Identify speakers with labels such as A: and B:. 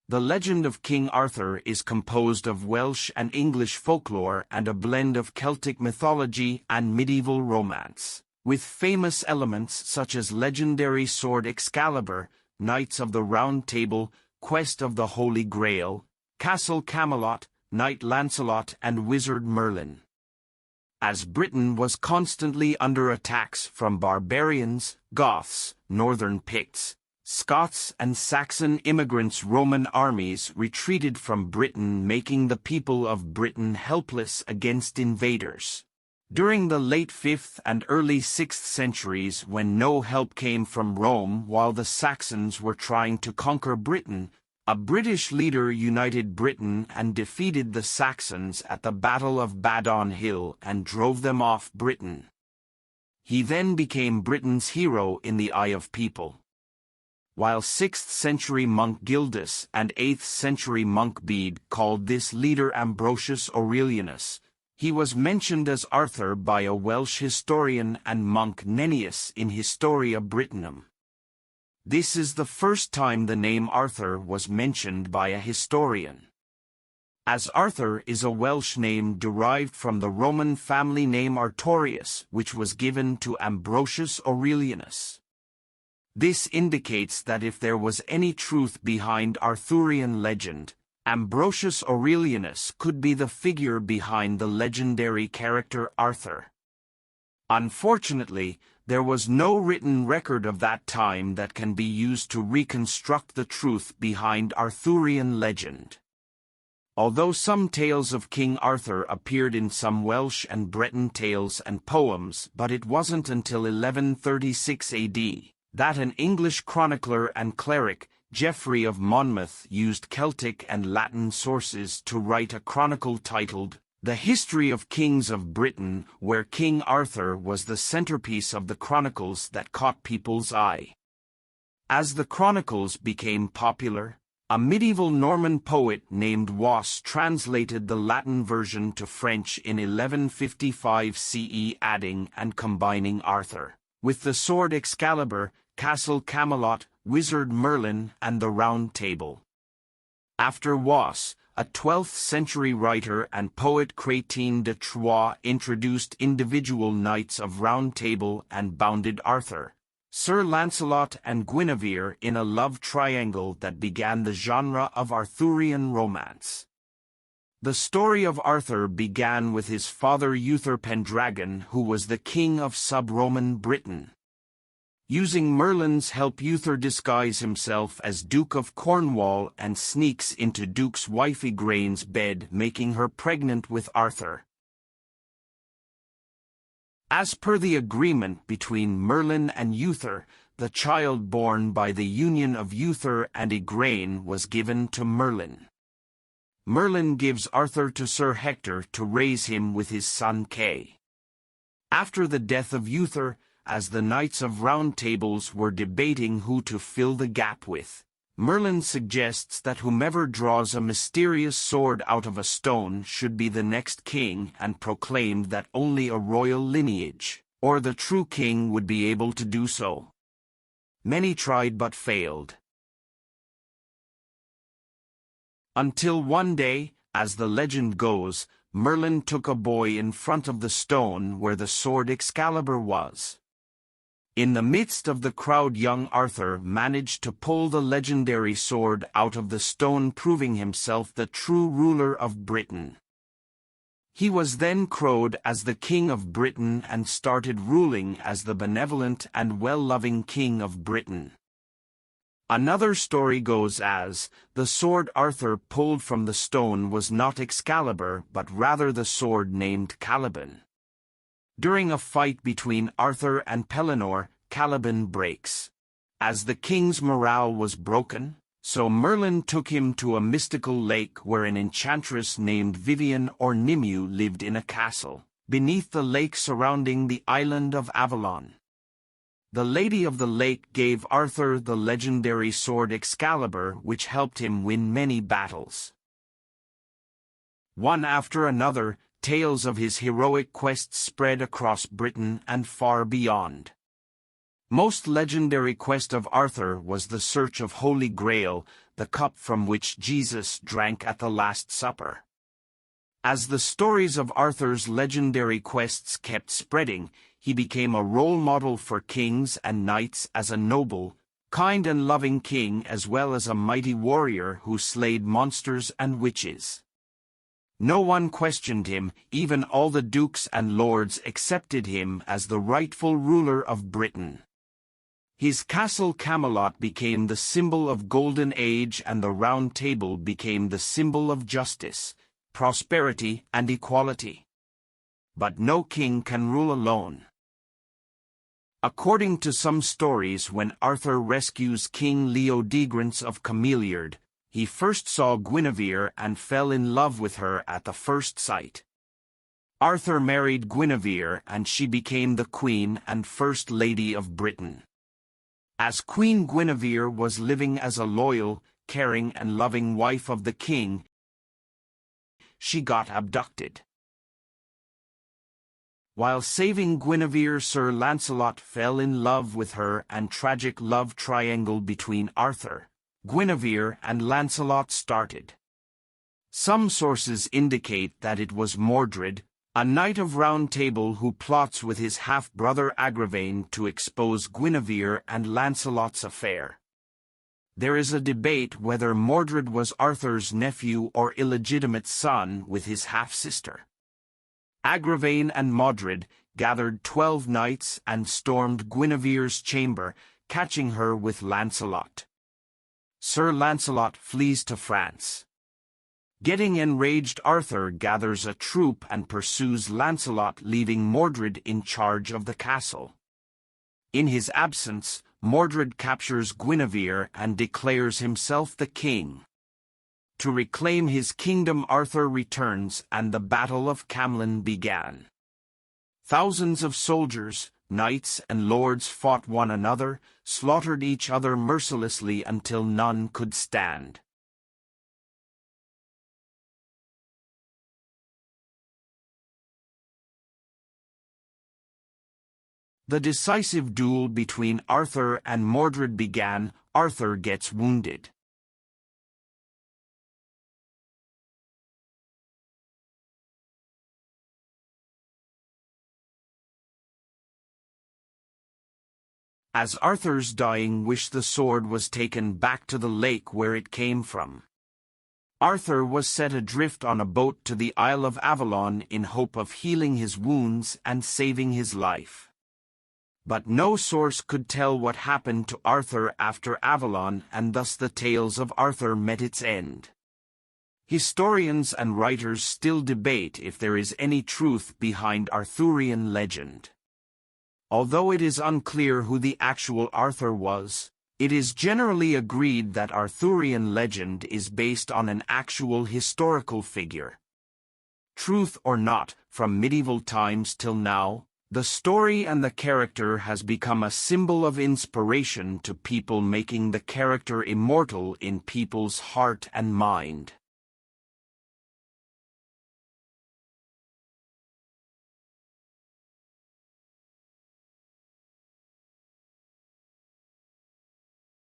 A: The legend of King Arthur is composed of Welsh and English folklore and a blend of Celtic mythology and medieval romance, with famous elements such as legendary sword Excalibur, Knights of the Round Table, Quest of the Holy Grail, Castle Camelot, Knight Lancelot and Wizard Merlin. As Britain was constantly under attacks from barbarians, Goths, Northern Picts, Scots and Saxon immigrants, Roman armies retreated from Britain, making the people of Britain helpless against invaders. During the late 5th and early 6th centuries, when no help came from Rome while the Saxons were trying to conquer Britain, a British leader united Britain and defeated the Saxons at the Battle of Badon Hill and drove them off Britain. He then became Britain's hero in the eye of people. While 6th century monk Gildas and 8th century monk Bede called this leader Ambrosius Aurelianus, he was mentioned as Arthur by a Welsh historian and monk Nennius in Historia Brittonum. This is the first time the name Arthur was mentioned by a historian. As Arthur is a Welsh name derived from the Roman family name Artorius, which was given to Ambrosius Aurelianus. This indicates that if there was any truth behind Arthurian legend, Ambrosius Aurelianus could be the figure behind the legendary character Arthur. Unfortunately, there was no written record of that time that can be used to reconstruct the truth behind Arthurian legend. Although some tales of King Arthur appeared in some Welsh and Breton tales and poems, but it wasn't until 1136 AD that an English chronicler and cleric, Geoffrey of Monmouth, used Celtic and Latin sources to write a chronicle titled The History of Kings of Britain, where King Arthur was the centerpiece of the chronicles that caught people's eye. As the chronicles became popular, a medieval Norman poet named Was translated the Latin version to French in 1155 CE, adding and combining Arthur with the sword Excalibur, Castle Camelot, Wizard Merlin, and the Round Table. After Was, a 12th century writer and poet Chrétien de Troyes introduced individual knights of Round Table and bounded Arthur, Sir Lancelot and Guinevere in a love triangle that began the genre of Arthurian romance. The story of Arthur began with his father Uther Pendragon, who was the king of sub-Roman Britain. Using Merlin's help, Uther disguises himself as Duke of Cornwall and sneaks into Duke's wife Igraine's bed, making her pregnant with Arthur. As per the agreement between Merlin and Uther, the child born by the union of Uther and Igraine was given to Merlin. Merlin gives Arthur to Sir Hector to raise him with his son Kay. After the death of Uther, as the Knights of Round Tables were debating who to fill the gap with, Merlin suggests that whomever draws a mysterious sword out of a stone should be the next king, and proclaimed that only a royal lineage, or the true king, would be able to do so. Many tried but failed. Until one day, as the legend goes, Merlin took a boy in front of the stone where the sword Excalibur was. In the midst of the crowd, young Arthur managed to pull the legendary sword out of the stone, proving himself the true ruler of Britain. He was then crowned as the King of Britain and started ruling as the benevolent and well-loving King of Britain. Another story goes as, the sword Arthur pulled from the stone was not Excalibur but rather the sword named Caliban. During a fight between Arthur and Pellinore, Caliban breaks. As the king's morale was broken, so Merlin took him to a mystical lake where an enchantress named Vivian or Nimue lived in a castle, beneath the lake surrounding the island of Avalon. The Lady of the Lake gave Arthur the legendary sword Excalibur, which helped him win many battles. One after another, tales of his heroic quests spread across Britain and far beyond. Most legendary quest of Arthur was the search of Holy Grail, the cup from which Jesus drank at the Last Supper. As the stories of Arthur's legendary quests kept spreading, he became a role model for kings and knights as a noble, kind and loving king as well as a mighty warrior who slayed monsters and witches. No one questioned him, even all the dukes and lords accepted him as the rightful ruler of Britain. His castle Camelot became the symbol of Golden Age and the Round Table became the symbol of justice, prosperity and equality. But no king can rule alone. According to some stories, when Arthur rescues King Leodegrance of Cameliard, he first saw Guinevere and fell in love with her at the first sight. Arthur married Guinevere and she became the Queen and First Lady of Britain. As Queen Guinevere was living as a loyal, caring and loving wife of the king, she got abducted. While saving Guinevere, Sir Lancelot fell in love with her and tragic love triangle between Arthur, Guinevere and Lancelot started. Some sources indicate that it was Mordred, a knight of Round Table who plots with his half-brother Agravain to expose Guinevere and Lancelot's affair. There is a debate whether Mordred was Arthur's nephew or illegitimate son with his half-sister. Agravain and Mordred gathered 12 knights and stormed Guinevere's chamber, catching her with Lancelot. Sir Lancelot flees to France. Getting enraged, Arthur gathers a troop and pursues Lancelot, leaving Mordred in charge of the castle. In his absence, Mordred captures Guinevere and declares himself the king. To reclaim his kingdom, Arthur returns and the Battle of Camlan began. Thousands of soldiers, knights and lords fought one another, slaughtered each other mercilessly until none could stand. The decisive duel between Arthur and Mordred began. Arthur gets wounded. As Arthur's dying wish, the sword was taken back to the lake where it came from. Arthur was set adrift on a boat to the Isle of Avalon in hope of healing his wounds and saving his life. But no source could tell what happened to Arthur after Avalon, and thus the tales of Arthur met its end. Historians and writers still debate if there is any truth behind Arthurian legend. Although it is unclear who the actual Arthur was, it is generally agreed that Arthurian legend is based on an actual historical figure. Truth or not, from medieval times till now, the story and the character has become a symbol of inspiration to people, making the character immortal in people's heart and mind.